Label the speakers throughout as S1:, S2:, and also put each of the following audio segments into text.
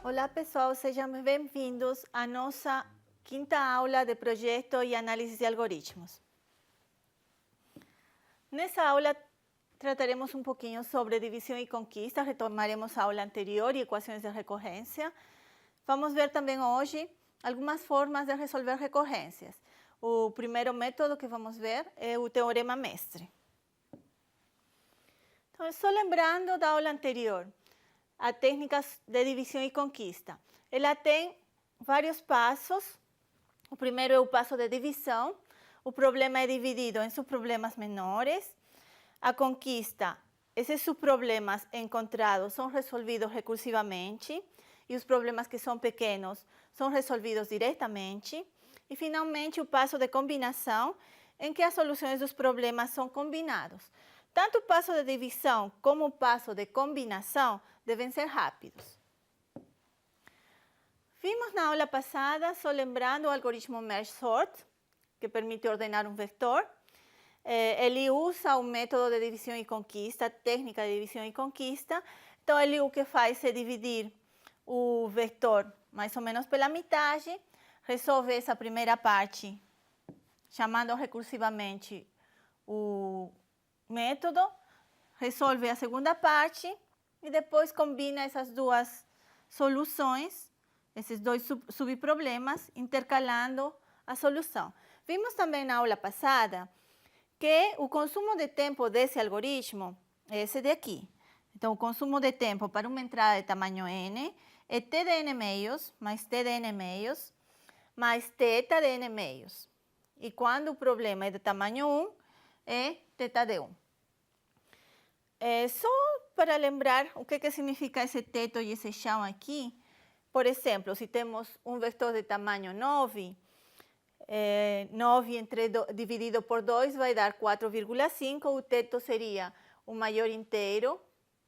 S1: Olá pessoal, sejam bem-vindos à nossa quinta aula de projeto e análise de algoritmos. Nessa aula trataremos um pouquinho sobre divisão e conquista, retomaremos a aula anterior e equações de recorrência. Vamos ver também hoje algumas formas de resolver recorrências. O primeiro método que vamos ver é o teorema mestre. Então, só lembrando da aula anterior, a técnica de divisão e conquista. Ela tem vários passos. O primeiro é o passo de divisão. O problema é dividido em subproblemas menores. A conquista, esses subproblemas encontrados são resolvidos recursivamente e os problemas que são pequenos são resolvidos diretamente. E, finalmente, o passo de combinação, em que as soluções dos problemas são combinados. Tanto o passo de divisão como o passo de combinação devem ser rápidos. Vimos na aula passada, só lembrando, o algoritmo Merge Sort, que permite ordenar um vetor. Ele usa o método de divisão e conquista, a técnica de divisão e conquista. Então, ele o que faz é dividir o vetor mais ou menos pela metade, resolve essa primeira parte, chamando recursivamente o método, resolve a segunda parte e depois combina essas duas soluções, esses dois subproblemas, intercalando a solução. Vimos também na aula passada que o consumo de tempo desse algoritmo é esse daqui. Então, o consumo de tempo para uma entrada de tamanho n é t de n meios mais t de n meios mais θ de n meios. E quando o problema é de tamanho 1, é θ de 1. Só para lembrar o que significa esse teto e esse chão aqui, por exemplo, se temos um vetor de tamanho 9, 9 dividido por 2 vai dar 4,5, o teto seria o maior inteiro,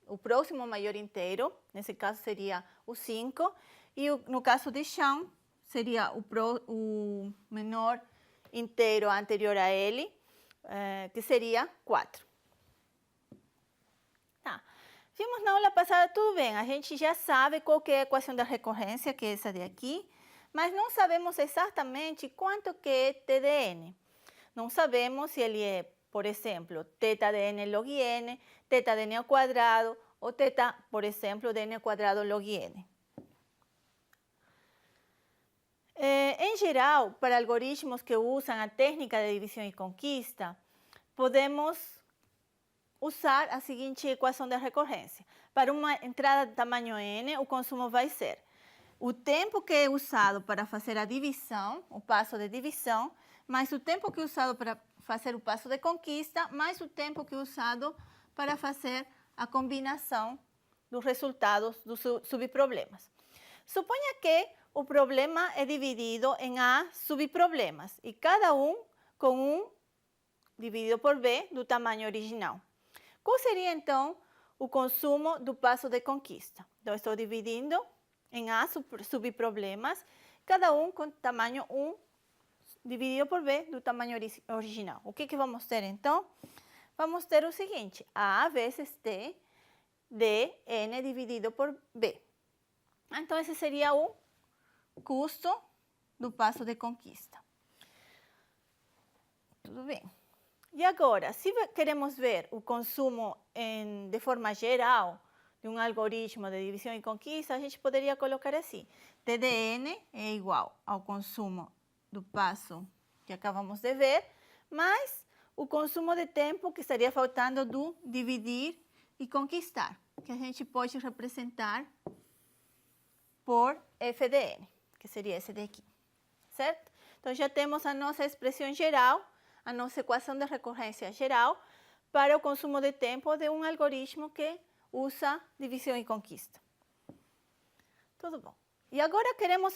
S1: o próximo maior inteiro, nesse caso seria o 5, e no caso de chão, seria o menor inteiro anterior a ele, que seria 4. Tá. Vimos na aula passada, tudo bem, a gente já sabe qual que é a equação da recorrência, que é essa de aqui, mas não sabemos exatamente quanto que é t de n. Não sabemos se ele é, por exemplo, θ de n log n, θ de n ao quadrado, ou θ, por exemplo, de n ao quadrado log n. Em geral, para algoritmos que usam a técnica de divisão e conquista, podemos usar a seguinte equação da recorrência. Para uma entrada de tamanho n, o consumo vai ser o tempo que é usado para fazer a divisão, o passo de divisão, mais o tempo que é usado para fazer o passo de conquista, mais o tempo que é usado para fazer a combinação dos resultados dos subproblemas. Suponha que o problema é dividido em A subproblemas, e cada um com 1 dividido por B do tamanho original. Qual seria, então, o consumo do passo de conquista? Então, estou dividindo em A subproblemas, cada um com tamanho 1 dividido por B do tamanho original. O que vamos ter, então? Vamos ter o seguinte, A vezes T de N dividido por B. Então, esse seria o custo do passo de conquista. Tudo bem. E agora, se queremos ver o consumo de forma geral de um algoritmo de divisão e conquista, a gente poderia colocar assim. T de n é igual ao consumo do passo que acabamos de ver, mais o consumo de tempo que estaria faltando do dividir e conquistar, que a gente pode representar por f de n, que seria esse daqui, certo? Então, já temos a nossa expressão geral, a nossa equação de recorrência geral para o consumo de tempo de um algoritmo que usa divisão e conquista. Tudo bom. E agora queremos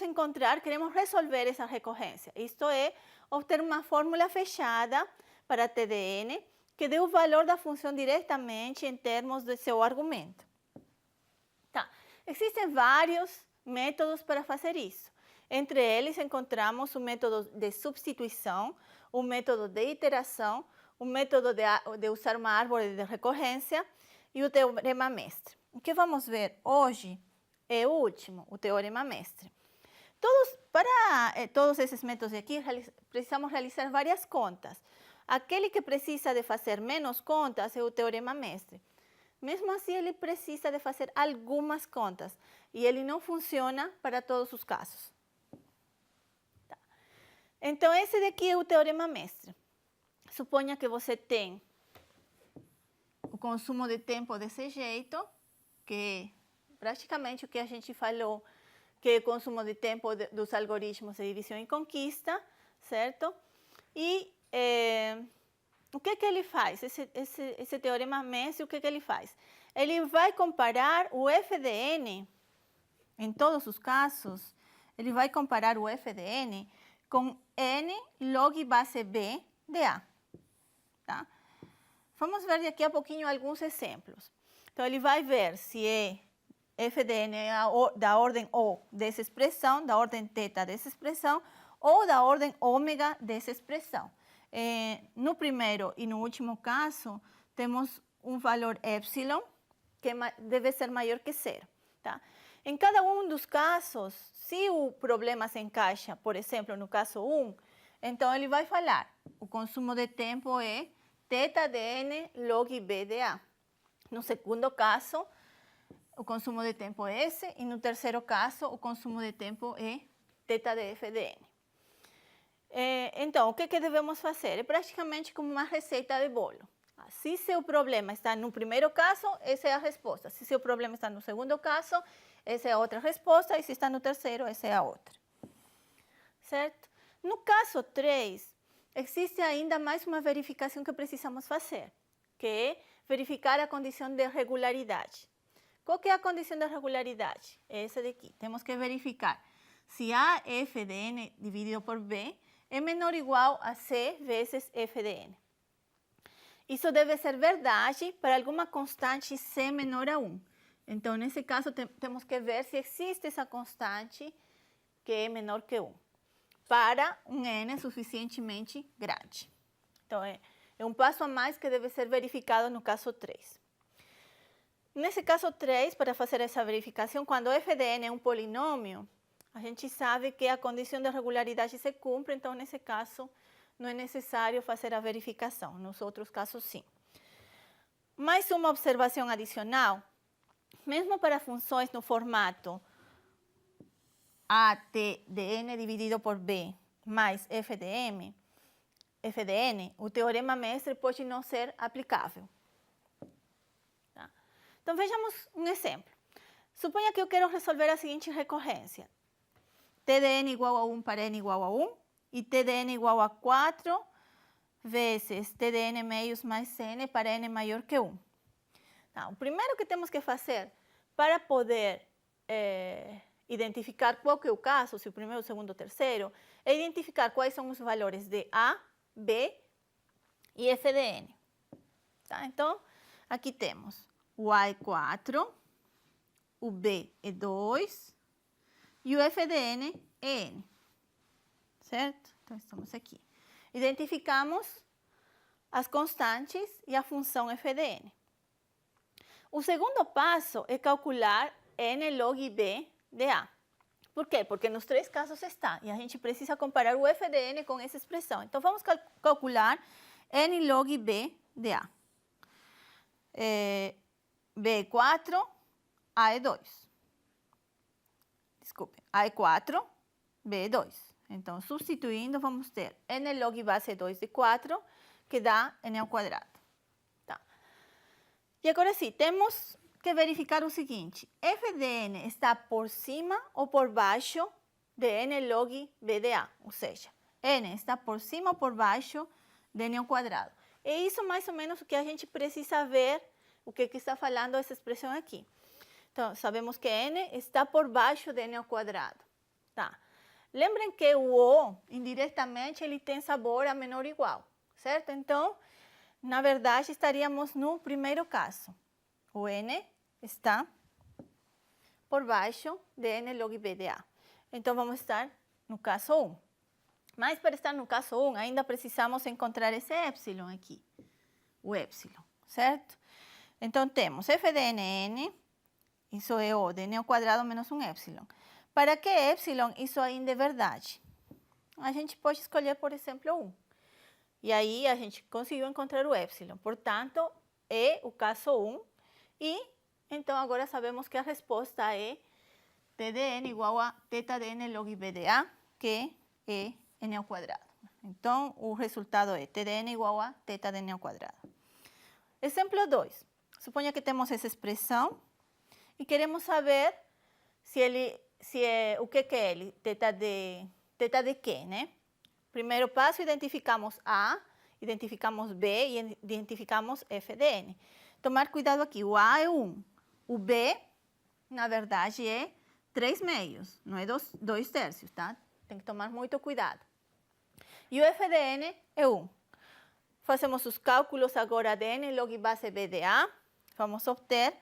S1: resolver essa recorrência. Isto é, obter uma fórmula fechada para t de n que dê o valor da função diretamente em termos do seu argumento. Tá. Existem vários métodos para fazer isso. Entre eles, encontramos o método de substituição, o método de iteração, o método de usar uma árvore de recorrência e o teorema mestre. O que vamos ver hoje E o último, o teorema mestre. Para todos esses métodos aqui, precisamos realizar várias contas. Aquele que precisa de fazer menos contas é o teorema mestre. Mesmo assim, ele precisa de fazer algumas contas e ele não funciona para todos os casos. Tá. Então, esse daqui é o teorema mestre. Suponha que você tem o consumo de tempo desse jeito, que é praticamente o que a gente falou, que é o consumo de tempo dos algoritmos de divisão e conquista, certo? E o que ele faz? Esse teorema mestre, o que ele faz? Ele vai comparar o f de n, em todos os casos, ele vai comparar o f de n com n log base b de a. Tá? Vamos ver daqui a pouquinho alguns exemplos. Então, ele vai ver se f de n é da ordem O dessa expressão, da ordem θ dessa expressão, ou da ordem ômega dessa expressão. No primeiro e no último caso, temos um valor epsilon, que deve ser maior que zero. Tá? Em cada um dos casos, se o problema se encaixa, por exemplo, no caso 1, então ele vai falar, o consumo de tempo é θ de n log b de a. No segundo caso, o consumo de tempo é esse, e no terceiro caso, o consumo de tempo é θ de f de n. Então, o que devemos fazer? É praticamente como uma receita de bolo. Se seu problema está no primeiro caso, essa é a resposta. Se seu problema está no segundo caso, essa é a outra resposta, e se está no terceiro, essa é a outra. Certo? No caso 3, existe ainda mais uma verificação que precisamos fazer, que é verificar a condição de regularidade. Qual que é a condição de regularidade? É essa daqui. Temos que verificar se a f de n dividido por b é menor ou igual a c vezes f de n. Isso deve ser verdade para alguma constante c menor a 1. Então, nesse caso, temos que ver se existe essa constante que é menor que 1, para um n suficientemente grande. Então, é um passo a mais que deve ser verificado no caso 3. Nesse caso 3, para fazer essa verificação, quando f de n é um polinômio, a gente sabe que a condição de regularidade se cumpre, então, nesse caso, não é necessário fazer a verificação. Nos outros casos, sim. Mais uma observação adicional. Mesmo para funções no formato at de n dividido por b mais f de n, o teorema mestre pode não ser aplicável. Tá? Então, vejamos um exemplo. Suponha que eu quero resolver a seguinte recorrência. T de n igual a 1 para n igual a 1, e T de n igual a 4 vezes T de n meios mais n para n maior que 1. Tá, o primeiro que temos que fazer para poder identificar qual que é o caso, se o primeiro, o segundo, o terceiro, é identificar quais são os valores de A, B e f de n. Tá? Então, aqui temos o A é 4, o B é 2 e o f de n é n. Certo? Então, estamos aqui. Identificamos as constantes e a função f de n. O segundo passo é calcular n log b de a. Por quê? Porque nos três casos está, e a gente precisa comparar o f de n com essa expressão. Então, vamos calcular n log b de a. B é 4, A é 2. Desculpe, A é 4, B é 2. Então, substituindo, vamos ter n log base 2 de 4, que dá n ao quadrado. Tá. E agora sim, temos que verificar o seguinte. F de n está por cima ou por baixo de n log b de a. Ou seja, n está por cima ou por baixo de n ao quadrado. É isso mais ou menos o que a gente precisa ver, o que está falando essa expressão aqui. Então, sabemos que n está por baixo de n ao quadrado. Tá. Lembrem que o O, indiretamente, ele tem sabor a menor ou igual, certo? Então, na verdade, estaríamos no primeiro caso. O n está por baixo de n log b de a. Então, vamos estar no caso 1. Mas, para estar no caso 1, ainda precisamos encontrar esse epsilon aqui. O epsilon, certo? Então, temos f de n, Isso é O de n ao quadrado menos um epsilon. Para que epsilon, isso ainda é verdade. A gente pode escolher, por exemplo, 1. E aí a gente conseguiu encontrar o epsilon. Portanto, é o caso 1. E então agora sabemos que a resposta é T de n igual a θ de n log b de A, que é n ao quadrado. Então, o resultado é T de n igual a θ de n ao quadrado. Exemplo 2. Suponha que temos essa expressão e queremos saber o que é ele, θ de quê, né? Primeiro passo, identificamos A, identificamos B e identificamos f de n. Tomar cuidado aqui, o A é 1, o B, na verdade, é 3/2, não é 2/3, tá? Tem que tomar muito cuidado. E o f de n é 1. Fazemos os cálculos agora de n log base b de A. Vamos obter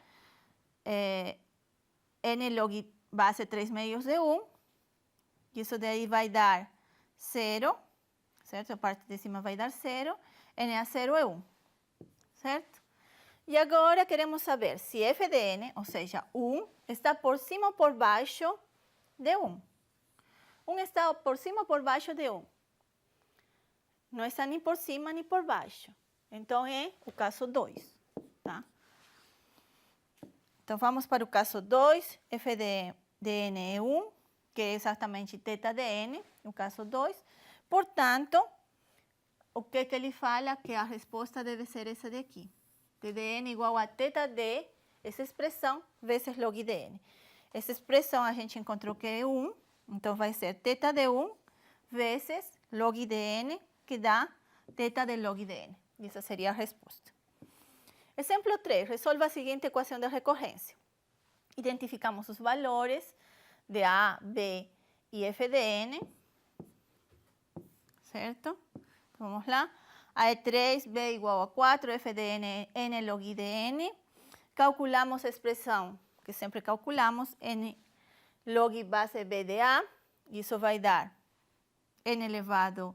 S1: n log base 3/2 de 1. E isso daí vai dar 0, certo? A parte de cima vai dar 0. n a 0 é 1, certo? E agora queremos saber se f de n, ou seja, 1, está por cima ou por baixo de 1. 1 está por cima ou por baixo de 1. Não está nem por cima nem por baixo. Então, é o caso 2, tá? Então, vamos para o caso 2. F de n é 1, que é exatamente θ de n, no caso 2. Portanto, o que ele fala? Que a resposta deve ser essa daqui. T de n igual a θ de, essa expressão, vezes log de n. Essa expressão a gente encontrou que é 1, então vai ser θ de 1 vezes log de n, que dá θ de log de n. Essa seria a resposta. Exemplo 3. Resolva a seguinte equação de recorrência. Identificamos os valores de A, B e f de n, certo? Então, vamos lá. A é 3, B igual a 4, f de n, n log de n. Calculamos a expressão que sempre calculamos, n log base b de A. Isso vai dar n elevado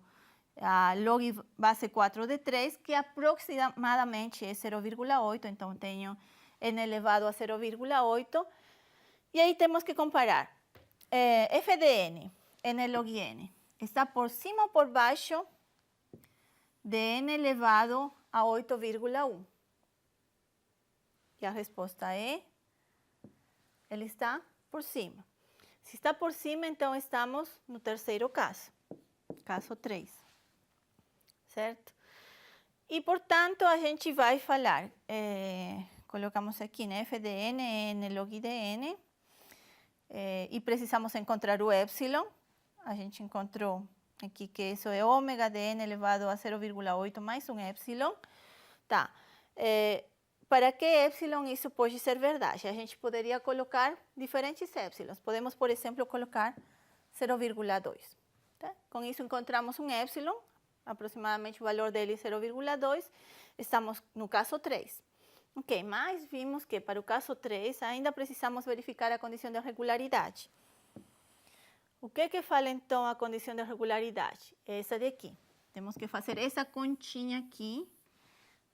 S1: a log base 4 de 3, que aproximadamente é 0,8. Então, tenho n elevado a 0,8. E aí temos que comparar. F de n, n log n, está por cima ou por baixo de n elevado a 8,1? E a resposta é, ele está por cima. Se está por cima, então estamos no terceiro caso, caso 3, certo? E, portanto, a gente vai falar, colocamos aqui, né, f de n, n log de n, e precisamos encontrar o epsilon. A gente encontrou aqui que isso é ômega de n elevado a 0,8 mais um epsilon. Tá. Para que epsilon isso pode ser verdade? A gente poderia colocar diferentes epsilons. Podemos, por exemplo, colocar 0,2. Tá? Com isso encontramos um epsilon, aproximadamente o valor dele é 0,2. Estamos no caso 3. Ok, mas vimos que para o caso 3 ainda precisamos verificar a condição de regularidade. O que fala então a condição de regularidade? Essa daqui. Temos que fazer essa continha aqui,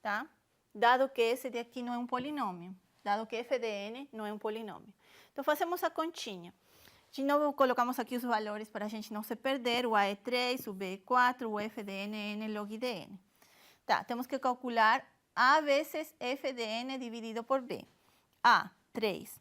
S1: tá? Dado que esse daqui não é um polinômio, dado que f de n não é um polinômio. Então, fazemos a continha. De novo, colocamos aqui os valores para a gente não se perder. O A é 3, o B é 4, o f de n é n log de n. Tá, temos que calcular A vezes f de n dividido por B. A, 3.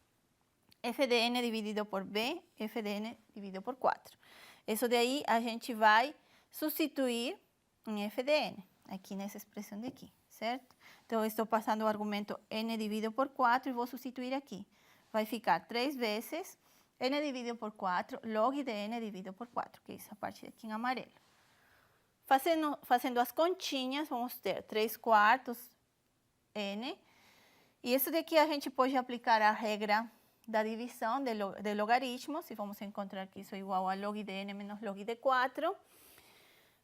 S1: F de n dividido por B, f de n dividido por 4. Isso daí a gente vai substituir em f de n, aqui nessa expressão daqui, certo? Então, eu estou passando o argumento n dividido por 4 e vou substituir aqui. Vai ficar 3 vezes n dividido por 4, log de n dividido por 4, que é essa parte aqui em amarelo. Fazendo as continhas, vamos ter 3/4 n. E isso daqui a gente pode aplicar a regra da divisão de logaritmos, e vamos encontrar que isso é igual a log de n menos log de 4.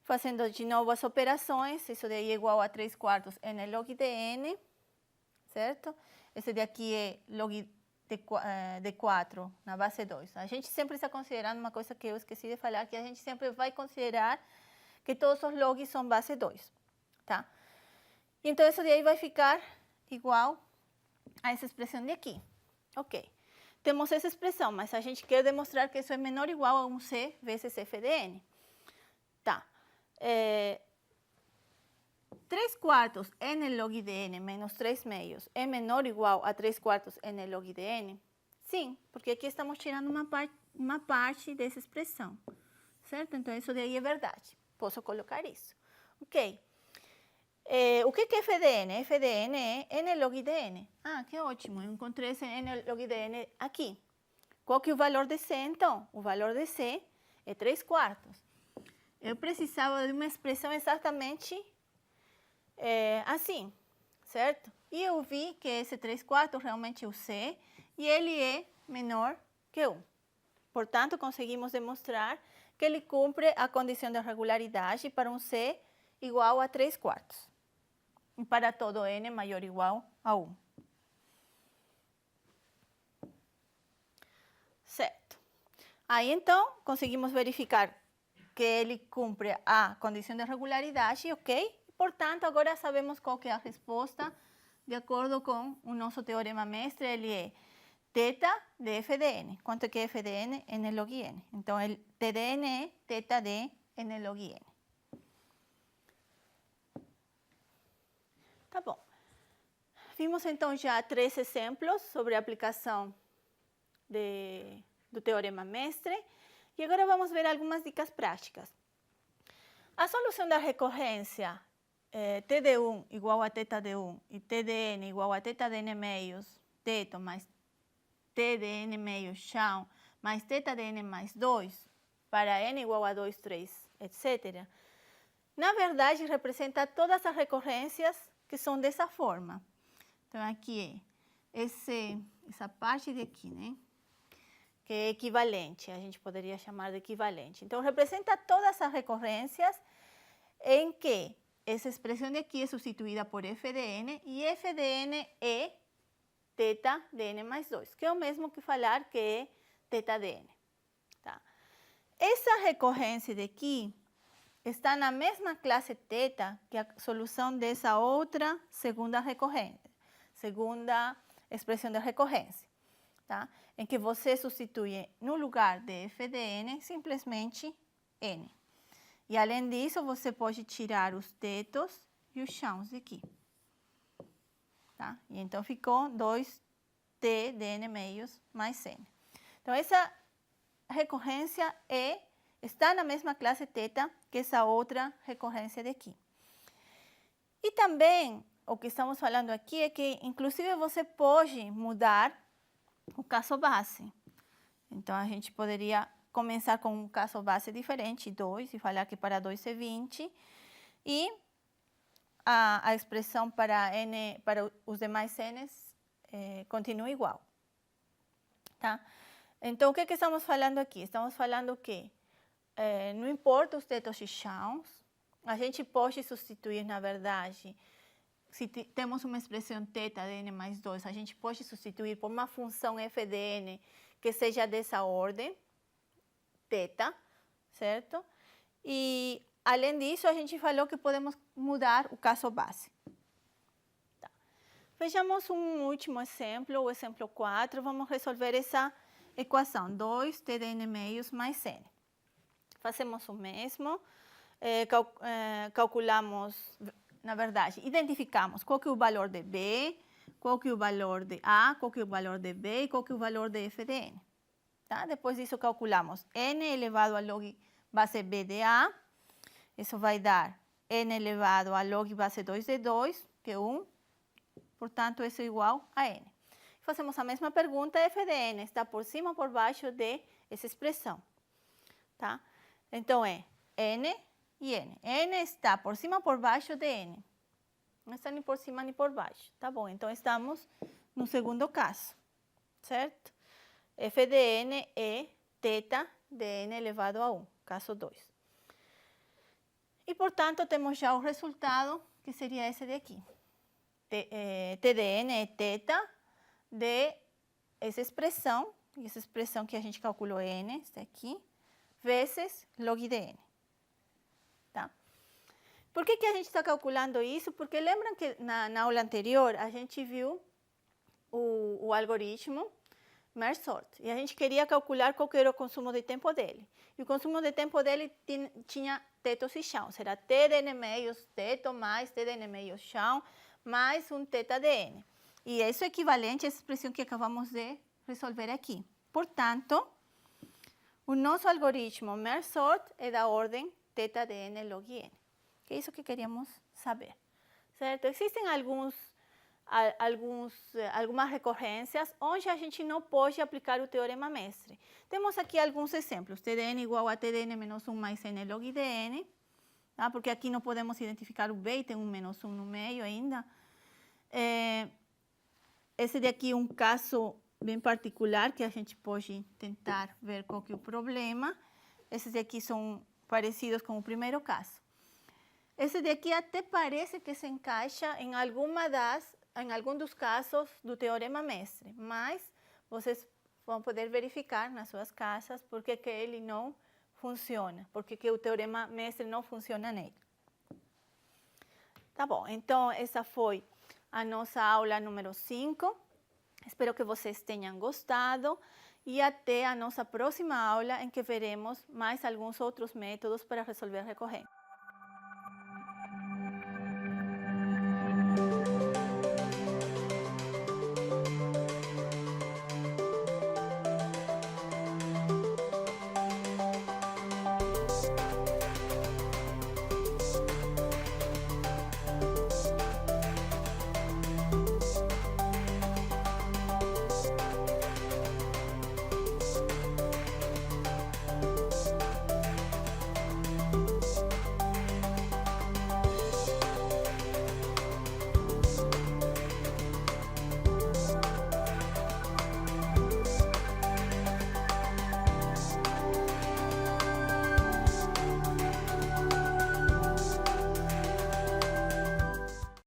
S1: Fazendo de novo as operações, isso daí é igual a 3/4 n log de n, certo? Esse daqui é log de 4 na base 2. A gente sempre está considerando uma coisa que eu esqueci de falar, que a gente sempre vai considerar que todos os logs são base 2, tá? Então, isso daí vai ficar igual a essa expressão de aqui. Ok. temos essa expressão, mas a gente quer demonstrar que isso é menor ou igual a 1c vezes f de n. Tá. 3 quartos n log de n menos 3 meios é menor ou igual a 3 quartos n log de n? Sim, porque aqui estamos tirando uma parte dessa expressão, certo? Então, isso daí é verdade. Posso colocar isso. Ok. O que é f de n? F de n é n log de n. Ah, que ótimo, eu encontrei esse n log de n aqui. Qual que é o valor de c, então? O valor de c é 3 quartos. Eu precisava de uma expressão exatamente assim, certo? E eu vi que esse 3 quartos realmente é o c, e ele é menor que 1. Portanto, conseguimos demonstrar que ele cumpre a condição de regularidade para um c igual a 3 quartos. E para todo n maior ou igual a 1. Certo. Aí, então, conseguimos verificar que ele cumpre a condição de regularidade, ok? Portanto, agora sabemos qual que é a resposta. De acordo com o nosso teorema mestre, ele é θ de f de n. Quanto que é f de n? N log n. Então, el t de n é θ de n log n. Tá bom. Vimos, então, já 3 exemplos sobre a aplicação do teorema mestre. E agora vamos ver algumas dicas práticas. A solução da recorrência t de 1 igual a θ de 1 e t de n igual a θ de n meios teto mais t de n meios chão mais θ de n mais 2 para n igual a 2, 3, etc. Na verdade, representa todas as recorrências que são dessa forma. Então, aqui é essa parte de aqui, né? Que é equivalente, a gente poderia chamar de equivalente. Então, representa todas as recorrências em que essa expressão de aqui é substituída por f de n, e f de n é θ de n mais 2, que é o mesmo que falar que é θ de n. Tá? Essa recorrência de aqui está na mesma classe θ que a solução dessa outra segunda recorrência, segunda expressão de recorrência. Tá? Em que você substitui no lugar de f de n simplesmente n. E além disso, você pode tirar os tetos e os chãos aqui. Tá? E então ficou 2t de n meios mais n. Então, essa recorrência está na mesma classe θ que essa outra recorrência daqui. E também, o que estamos falando aqui é que, inclusive, você pode mudar o caso base. Então, a gente poderia começar com um caso base diferente, 2, e falar que para 2 é 20. E a expressão para os demais n's continua igual. Tá? Então, o que estamos falando aqui? Estamos falando que não importa os tetos e chãos, a gente pode substituir, na verdade, se temos uma expressão θ de n mais 2, a gente pode substituir por uma função f de n que seja dessa ordem, θ, certo? E, além disso, a gente falou que podemos mudar o caso base. Tá. Vejamos um último exemplo, o exemplo 4. Vamos resolver essa equação, 2t de n meios mais n. Fazemos o mesmo, calculamos, na verdade, identificamos qual que é o valor de b, qual que é o valor de a, qual que é o valor de b e qual que é o valor de f de n. Tá? Depois disso, calculamos n elevado a log base b de a, isso vai dar n elevado a log base 2 de 2, que é 1, portanto, isso é igual a n. Fazemos a mesma pergunta, f de n está por cima ou por baixo de essa expressão. Tá? Então, é n e n. n está por cima ou por baixo de n? Não está nem por cima nem por baixo. Tá bom, então estamos no segundo caso, certo? F de n é θ de n elevado a 1, caso 2. E, portanto, temos já o resultado, que seria esse daqui. T de n é θ de essa expressão, e essa expressão que a gente calculou n, está aqui, vezes log de n. Tá? Por que a gente está calculando isso? Porque lembram que na aula anterior a gente viu o algoritmo Merz-Sort. E a gente queria calcular qual que era o consumo de tempo dele. E o consumo de tempo dele tinha tetos e chãos. Era TDN meios teto mais TDN meios chão mais um θdn. E isso é equivalente a essa expressão que acabamos de resolver aqui. Portanto, o nosso algoritmo Merz-Sort é da ordem θdn log n. Que é isso que queríamos saber. Certo? Existem algumas recorrências onde a gente não pode aplicar o teorema mestre. Temos aqui alguns exemplos. TDN igual a TDN menos 1 mais n log dn, tá? Porque aqui não podemos identificar o b e tem um menos 1 no meio ainda. Esse daqui é um caso bem particular que a gente pode tentar ver qual que é o problema. Esses daqui são parecidos com o primeiro caso. Esse daqui até parece que se encaixa em algum dos casos do teorema mestre, mas vocês vão poder verificar nas suas casas porque que ele não funciona, porque que o teorema mestre não funciona nele. Tá bom, então essa foi a nossa aula número 5. Espero que vocês tenham gostado e até a nossa próxima aula em que veremos mais alguns outros métodos para resolver recorrências.